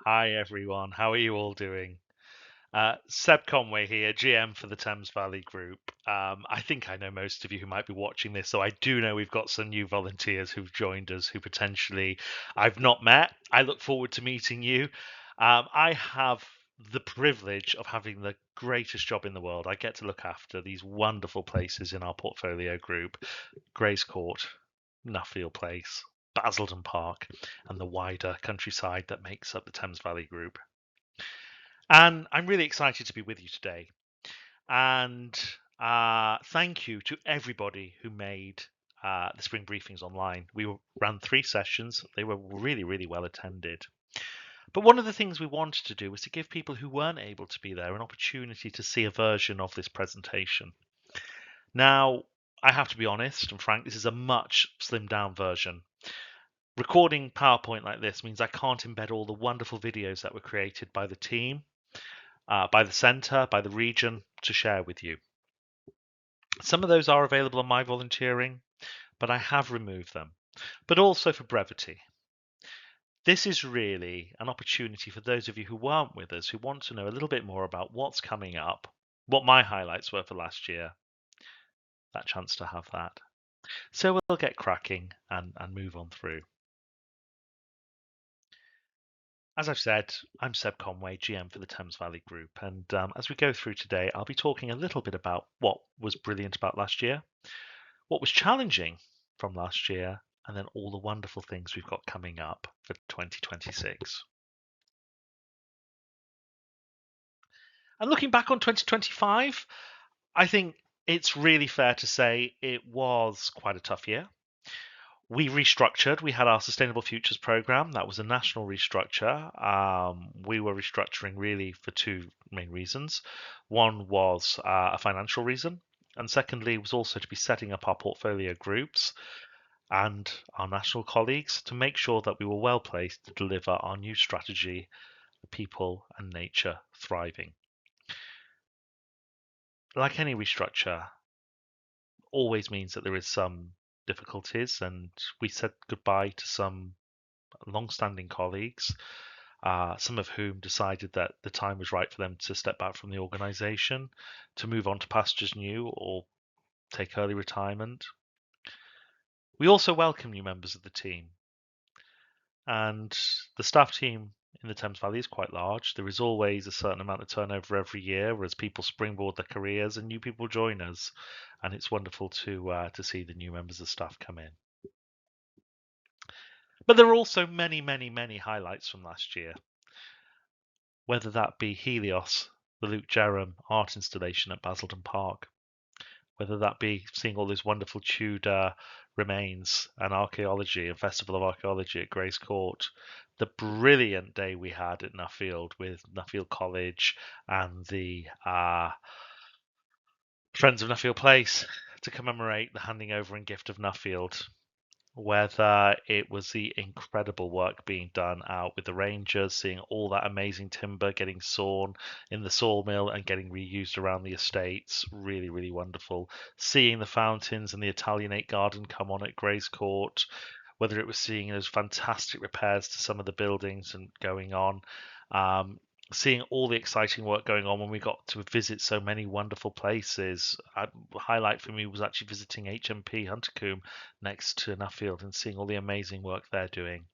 Hi everyone, how are you all doing? Seb Conway here, GM for the Thames Valley Group. I think I know most of you who might be watching this, so I do know we've got some new volunteers who've joined us who potentially I've not met. I look forward to meeting you. I have the privilege of having the greatest job in the world. I get to look after these wonderful places in our portfolio group: Grays Court, Nuffield Place, Basildon Park, and the wider countryside that makes up the Thames Valley Group. And I'm really excited to be with you today. And thank you to everybody who made the spring briefings online. Ran 3 sessions. They were really, really well attended. But one of the things we wanted to do was to give people who weren't able to be there an opportunity to see a version of this presentation. Now, I have to be honest and frank, this is a much slimmed down version. Recording PowerPoint like this means I can't embed all the wonderful videos that were created by the team, by the centre, by the region to share with you. Some of those are available on My Volunteering, but I have removed them, but also for brevity. This is really an opportunity for those of you who weren't with us, who want to know a little bit more about what's coming up, what my highlights were for last year, that chance to have that. So we'll get cracking and move on through. As I've said, I'm Seb Conway, GM for the Thames Valley Group, and as we go through today, I'll be talking a little bit about what was brilliant about last year, what was challenging from last year, and then all the wonderful things we've got coming up for 2026. And looking back on 2025, I think it's really fair to say it was quite a tough year. We restructured. We had our Sustainable Futures program. That was a national restructure. We were restructuring really for 2 main reasons. One was a financial reason, and secondly was also to be setting up our portfolio groups and our national colleagues to make sure that we were well placed to deliver our new strategy, People and Nature Thriving. Like any restructure, always means that there is some difficulties, and we said goodbye to some long-standing colleagues, some of whom decided that the time was right for them to step back from the organisation, to move on to pastures new or take early retirement. We also welcome new members of the team, and the staff team in the Thames Valley is quite large. There is always a certain amount of turnover every year as people springboard their careers and new people join us, and it's wonderful to see the new members of staff come in. But there are also many, many, many highlights from last year, whether that be Helios, the Luke Jerram art installation at Basildon Park, whether that be seeing all those wonderful Tudor remains and archaeology and Festival of Archaeology at Grays Court, the brilliant day we had at Nuffield with Nuffield College and the Friends of Nuffield Place to commemorate the handing over and gift of Nuffield, whether it was the incredible work being done out with the Rangers, seeing all that amazing timber getting sawn in the sawmill and getting reused around the estates. Really, really wonderful. Seeing the fountains and the Italianate garden come on at Grays Court, whether it was seeing those fantastic repairs to some of the buildings and going on. Seeing all the exciting work going on when we got to visit so many wonderful places. A highlight for me was actually visiting HMP Huntercombe next to Nuffield and seeing all the amazing work they're doing.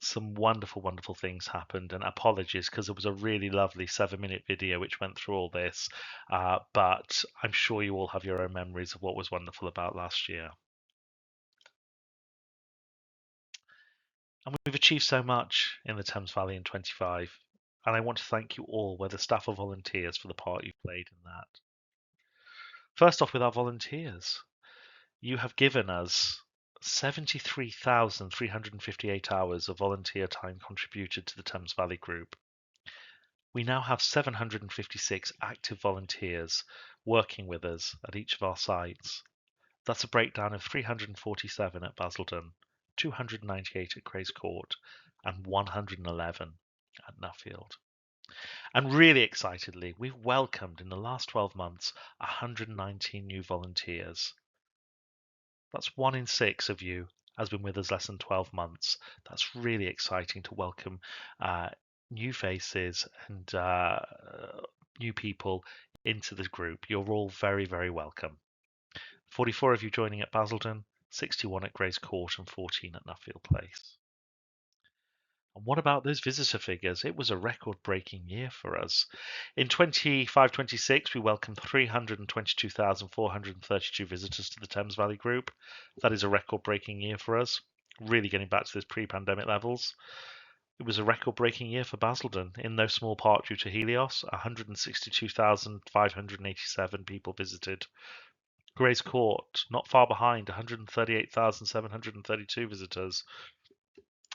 Some wonderful, wonderful things happened, and apologies because it was a really lovely 7-minute video which went through all this, but I'm sure you all have your own memories of what was wonderful about last year. And we've achieved so much in the Thames Valley in 25. And I want to thank you all, whether staff or volunteers, for the part you've played in that. First off, with our volunteers, you have given us 73,358 hours of volunteer time contributed to the Thames Valley Group. We now have 756 active volunteers working with us at each of our sites. That's a breakdown of 347 at Basildon, 298 at Grays Court, and 111 at Nuffield. And really excitedly, we've welcomed in the last 12 months 119 new volunteers. That's 1 in 6 of you has been with us less than 12 months. That's really exciting to welcome new faces and new people into the group. You're all very, very welcome. 44 of you joining at Basildon, 61 at Grays Court, and 14 at Nuffield Place. And what about those visitor figures? It was a record-breaking year for us. In 25-26, we welcomed 322,432 visitors to the Thames Valley Group. That is a record-breaking year for us, really getting back to those pre-pandemic levels. It was a record-breaking year for Basildon, in no small part due to Helios. 162,587 people visited. Grays Court, not far behind, 138,732 visitors.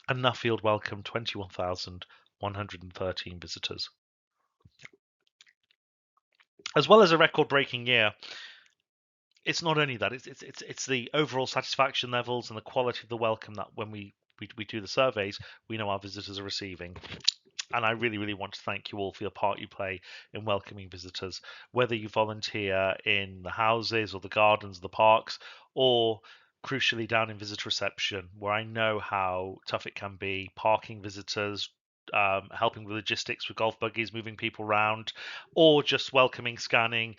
And Nuffield welcomed 21,113 visitors. As well as a record-breaking year, it's not only that, it's the overall satisfaction levels and the quality of the welcome that when we do the surveys, we know our visitors are receiving. And I really, really want to thank you all for your part you play in welcoming visitors, whether you volunteer in the houses or the gardens, the parks, or crucially down in visitor reception, where I know how tough it can be, parking visitors, helping with logistics with golf buggies, moving people around, or just welcoming, scanning,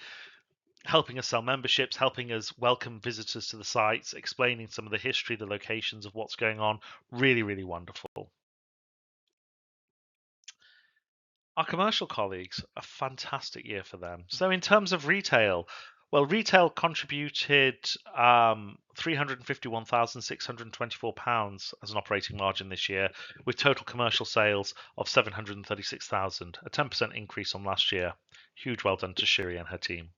helping us sell memberships, helping us welcome visitors to the sites, explaining some of the history, the locations of what's going on. Really, really wonderful. Our commercial colleagues, a fantastic year for them. So in terms of retail, well, retail contributed £351,624 as an operating margin this year, with total commercial sales of 736,000, a 10% increase on last year. Huge well done to Shiri and her team.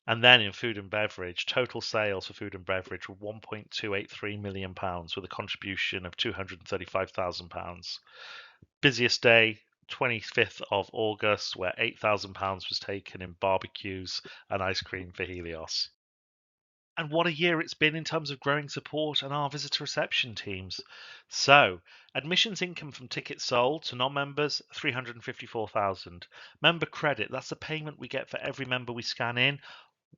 And then in food and beverage, total sales for food and beverage were £1.283 million, with a contribution of £235,000. Busiest day, 25th of August, where £8,000 was taken in barbecues and ice cream for Helios. And what a year it's been in terms of growing support and our visitor reception teams. So, admissions income from tickets sold to non-members, 354,000. Member credit, that's the payment we get for every member we scan in,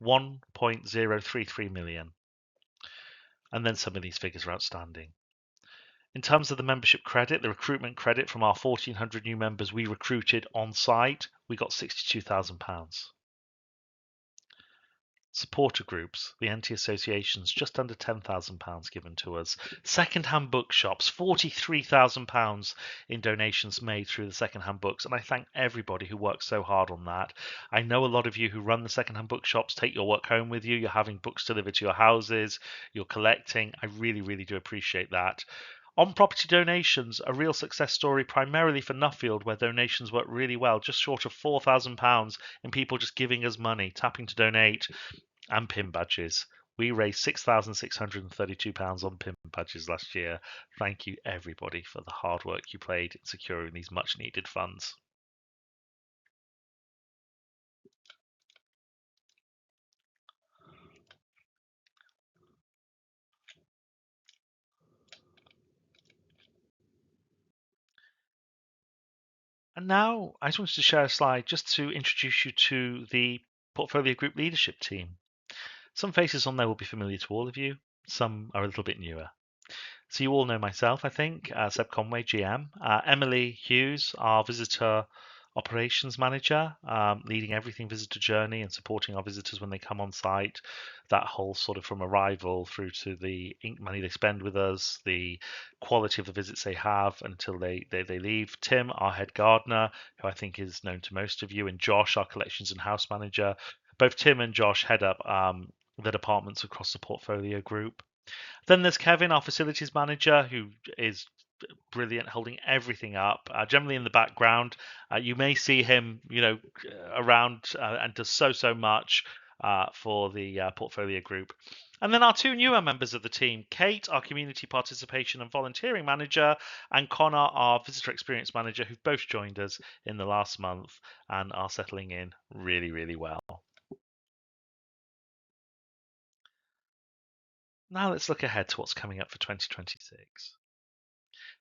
1.033 million. And then some of these figures are outstanding. In terms of the membership credit, the recruitment credit from our 1,400 new members we recruited on site, we got £62,000. Supporter groups, the NT associations, just under £10,000 given to us. Second-hand bookshops, £43,000 in donations made through the second-hand books, and I thank everybody who works so hard on that. I know a lot of you who run the second-hand bookshops take your work home with you. You're having books delivered to your houses. You're collecting. I really, really do appreciate that. On property donations, a real success story primarily for Nuffield, where donations worked really well, just short of £4,000 in people just giving us money, tapping to donate, and pin badges. We raised £6,632 on pin badges last year. Thank you, everybody, for the hard work you played in securing these much needed funds. And now I just wanted to share a slide just to introduce you to the Portfolio Group leadership team. Some faces on there will be familiar to all of you. Some are a little bit newer. So you all know myself, I think, Seb Conway, GM. Emily Hughes, our visitor operations manager, leading everything visitor journey and supporting our visitors when they come on site. That whole sort of from arrival through to the ink money they spend with us, the quality of the visits they have until they leave. Tim, our head gardener, who I think is known to most of you, and Josh, our collections and house manager. Both Tim and Josh head up the departments across the portfolio group. Then there's Kevin, our facilities manager, who is brilliant, holding everything up. Generally in the background, you may see him, around and does so much for the portfolio group. And then our two newer members of the team, Kate, our community participation and volunteering manager, and Connor, our visitor experience manager, who've both joined us in the last month and are settling in really, really well. Now let's look ahead to what's coming up for 2026.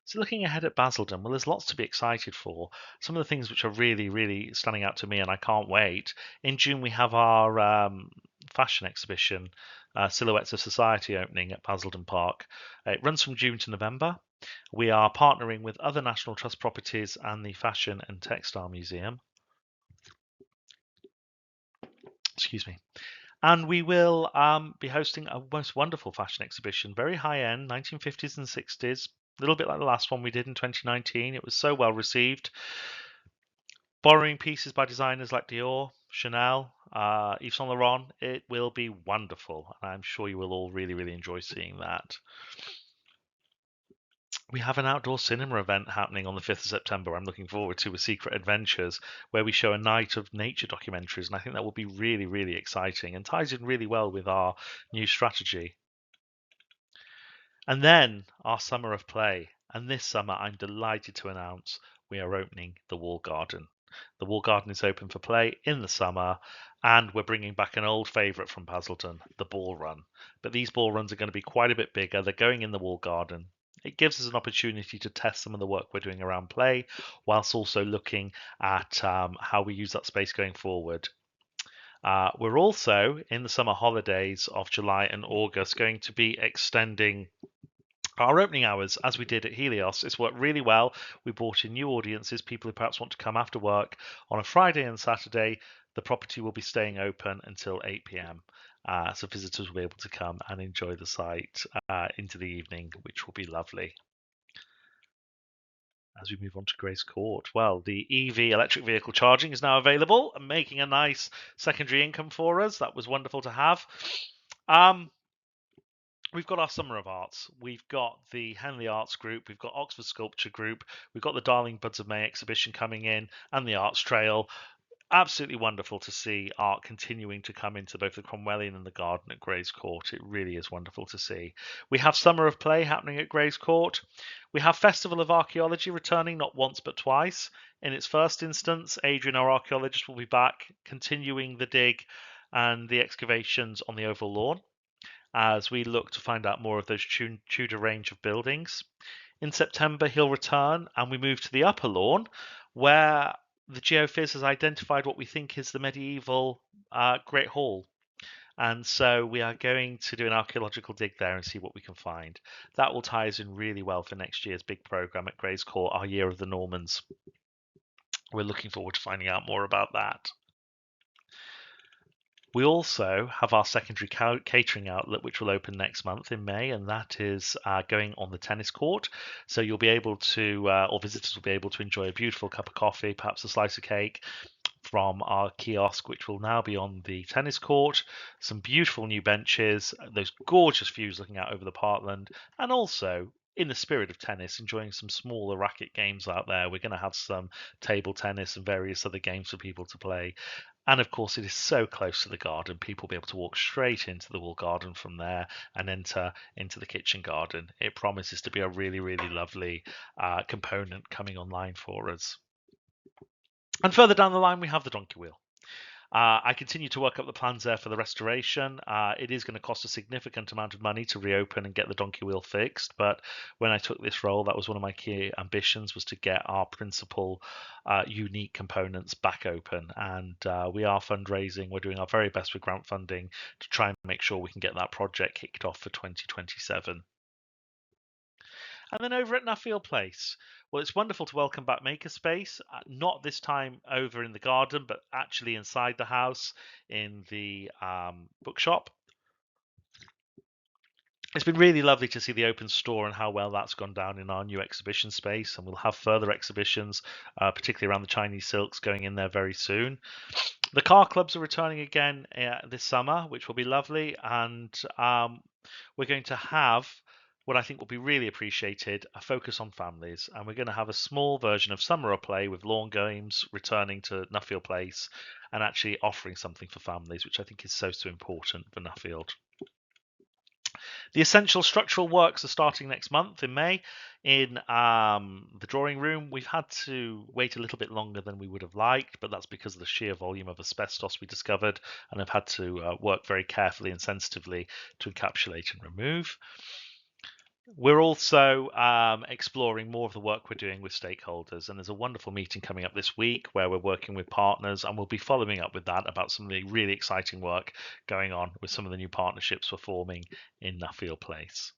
So looking ahead at Basildon, well, there's lots to be excited for. Some of the things which are really, really standing out to me, and I can't wait. In June, we have our fashion exhibition, Silhouettes of Society, opening at Basildon Park. It runs from June to November. We are partnering with other National Trust properties and the Fashion and Textile Museum. Excuse me. And we will be hosting a most wonderful fashion exhibition, very high-end, 1950s and 60s, a little bit like the last one we did in 2019. It was so well received. Borrowing pieces by designers like Dior, Chanel, Yves Saint Laurent. It will be wonderful, and I'm sure you will all really, really enjoy seeing that. We have an outdoor cinema event happening on the 5th of September. I'm looking forward to with Secret Adventures, where we show a night of nature documentaries, and I think that will be really, really exciting and ties in really well with our new strategy. And then our summer of play. And this summer, I'm delighted to announce we are opening the Wall Garden. The Wall Garden is open for play in the summer, and we're bringing back an old favourite from Basildon, the ball run. But these ball runs are going to be quite a bit bigger. They're going in the Wall Garden. It gives us an opportunity to test some of the work we're doing around play, whilst also looking at how we use that space going forward. We're also, in the summer holidays of July and August, going to be extending our opening hours, as we did at Helios. It's worked really well. We brought in new audiences, people who perhaps want to come after work on a Friday and Saturday. The property will be staying open until 8 p.m. So visitors will be able to come and enjoy the site into the evening, which will be lovely. As we move on to Grace Court, well, the EV electric vehicle charging is now available and making a nice secondary income for us. That was wonderful to have. We've got our Summer of Arts. We've got the Henley Arts Group. We've got Oxford Sculpture Group. We've got the Darling Buds of May exhibition coming in and the Arts Trail. Absolutely wonderful to see art continuing to come into both the Cromwellian and the Garden at Grays Court. It really is wonderful to see. We have Summer of Play happening at Grays Court. We have Festival of Archaeology returning not once but twice. In its first instance, Adrian, our archaeologist, will be back continuing the dig and the excavations on the Oval Lawn as we look to find out more of those Tudor range of buildings. In September, he'll return and we move to the Upper Lawn, where the Geophys has identified what we think is the medieval Great Hall. And so we are going to do an archaeological dig there and see what we can find. That will tie us in really well for next year's big programme at Grays Court, our Year of the Normans. We're looking forward to finding out more about that. We also have our secondary catering outlet, which will open next month in May, and that is going on the tennis court. So you'll be able to, or visitors will be able to enjoy a beautiful cup of coffee, perhaps a slice of cake from our kiosk, which will now be on the tennis court. Some beautiful new benches, those gorgeous views looking out over the parkland, and also in the spirit of tennis, enjoying some smaller racket games out there. We're going to have some table tennis and various other games for people to play. And of course, it is so close to the garden. People will be able to walk straight into the Wall Garden from there and enter into the kitchen garden. It promises to be a really, really lovely component coming online for us. And further down the line, we have the donkey wheel. I continue to work up the plans there for the restoration. It is going to cost a significant amount of money to reopen and get the donkey wheel fixed. But when I took this role, that was one of my key ambitions, was to get our principal unique components back open. And we are fundraising. We're doing our very best with grant funding to try and make sure we can get that project kicked off for 2027. And then over at Nuffield Place, well, it's wonderful to welcome back Makerspace, not this time over in the garden, but actually inside the house in the bookshop. It's been really lovely to see the open store and how well that's gone down in our new exhibition space. And we'll have further exhibitions, particularly around the Chinese silks, going in there very soon. The car clubs are returning again this summer, which will be lovely. And we're going to have what I think will be really appreciated, a focus on families. And we're going to have a small version of Summer of Play with lawn games returning to Nuffield Place and actually offering something for families, which I think is so important for Nuffield. The essential structural works are starting next month in May in the drawing room. We've had to wait a little bit longer than we would have liked, but that's because of the sheer volume of asbestos we discovered and have had to work very carefully and sensitively to encapsulate and remove. We're also exploring more of the work we're doing with stakeholders, and there's a wonderful meeting coming up this week where we're working with partners, and we'll be following up with that about some of the really exciting work going on with some of the new partnerships we're forming in Nuffield Place.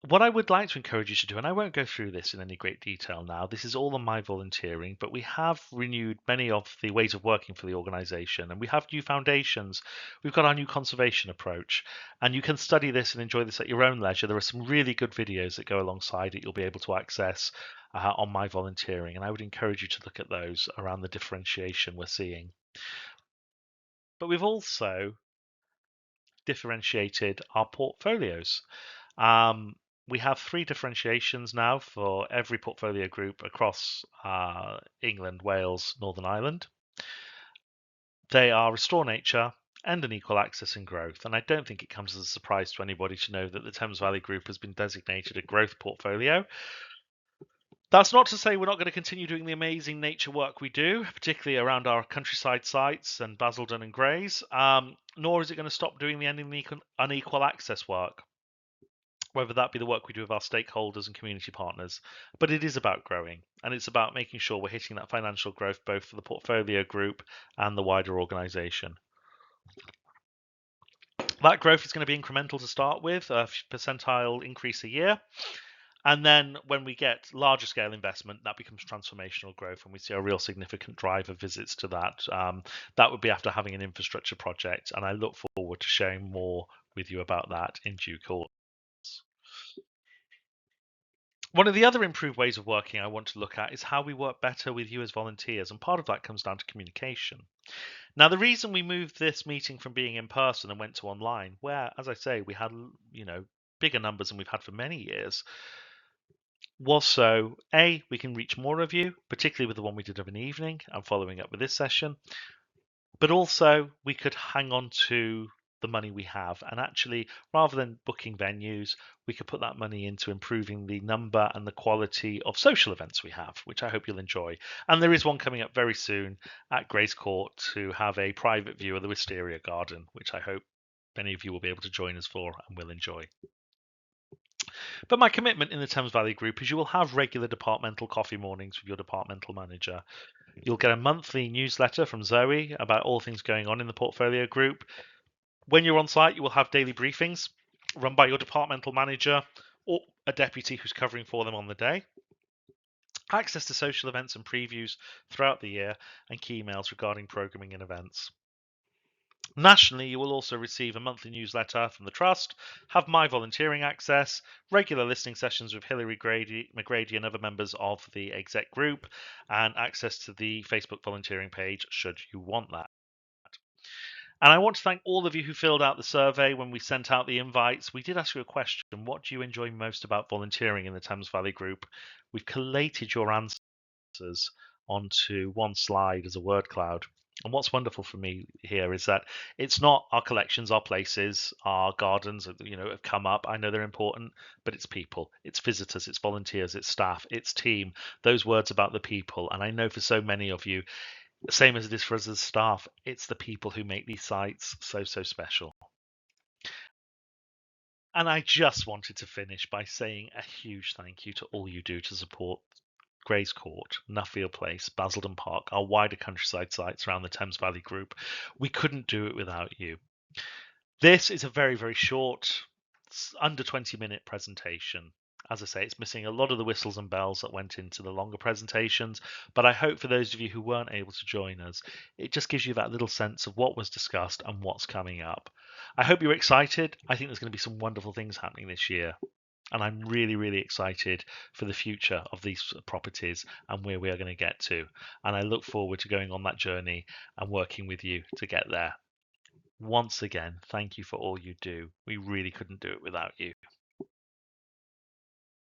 What I would like to encourage you to do, and I won't go through this in any great detail now, this is all on my volunteering, but we have renewed many of the ways of working for the organisation, and we have new foundations. We've got our new conservation approach, and you can study this and enjoy this at your own leisure. There are some really good videos that go alongside it you'll be able to access on my volunteering, and I would encourage you to look at those around the differentiation we're seeing. But we've also differentiated our portfolios. We have 3 differentiations now for every portfolio group across England, Wales, Northern Ireland. They are Restore Nature and an Equal Access and Growth. And I don't think it comes as a surprise to anybody to know that the Thames Valley Group has been designated a growth portfolio. That's not to say we're not going to continue doing the amazing nature work we do, particularly around our countryside sites and Basildon and Grays, nor is it going to stop doing the unequal access work, whether that be the work we do with our stakeholders and community partners. But it is about growing, and it's about making sure we're hitting that financial growth both for the portfolio group and the wider organisation. That growth is going to be incremental to start with, a percentile increase a year. And then when we get larger scale investment, that becomes transformational growth, and we see a real significant drive of visits to that. That would be after having an infrastructure project, and I look forward to sharing more with you about that in due course. One of the other improved ways of working I want to look at is how we work better with you as volunteers, and part of that comes down to communication. Now, the reason we moved this meeting from being in person and went to online, where, as I say, we had bigger numbers than we've had for many years, was so we can reach more of you, particularly with the one we did of an evening and following up with this session, but also we could hang on to the money we have, and actually, rather than booking venues, we could put that money into improving the number and the quality of social events we have, which I hope you'll enjoy. And there is one coming up very soon at Grays Court to have a private view of the Wisteria Garden, which I hope many of you will be able to join us for and will enjoy. But my commitment in the Thames Valley Group is you will have regular departmental coffee mornings with your departmental manager. You'll get a monthly newsletter from Zoe about all things going on in the portfolio group. When you're on site, you will have daily briefings run by your departmental manager or a deputy who's covering for them on the day. Access to social events and previews throughout the year, and key emails regarding programming and events. Nationally, you will also receive a monthly newsletter from the Trust, have my volunteering access, regular listening sessions with Hilary McGrady and other members of the exec group, and access to the Facebook volunteering page should you want that. And I want to thank all of you who filled out the survey when we sent out the invites. We did ask you a question: what do you enjoy most about volunteering in the Thames Valley Group? We've collated your answers onto one slide as a word cloud. And what's wonderful for me here is that it's not our collections, our places, our gardens, have come up. I know they're important, but it's people, it's visitors, it's volunteers, it's staff, it's team, those words about the people. And I know for so many of you, same as it is for us as staff, it's the people who make these sites so special. And I just wanted to finish by saying a huge thank you to all you do to support Grays Court, Nuffield Place, Basildon Park, our wider countryside sites around the Thames Valley Group. We couldn't do it without you. This is a very, very short, under 20-minute presentation. As I say, it's missing a lot of the whistles and bells that went into the longer presentations, but I hope for those of you who weren't able to join us, it just gives you that little sense of what was discussed and what's coming up. I hope you're excited. I think there's going to be some wonderful things happening this year. And I'm really, really excited for the future of these properties and where we are going to get to. And I look forward to going on that journey and working with you to get there. Once again, thank you for all you do. We really couldn't do it without you.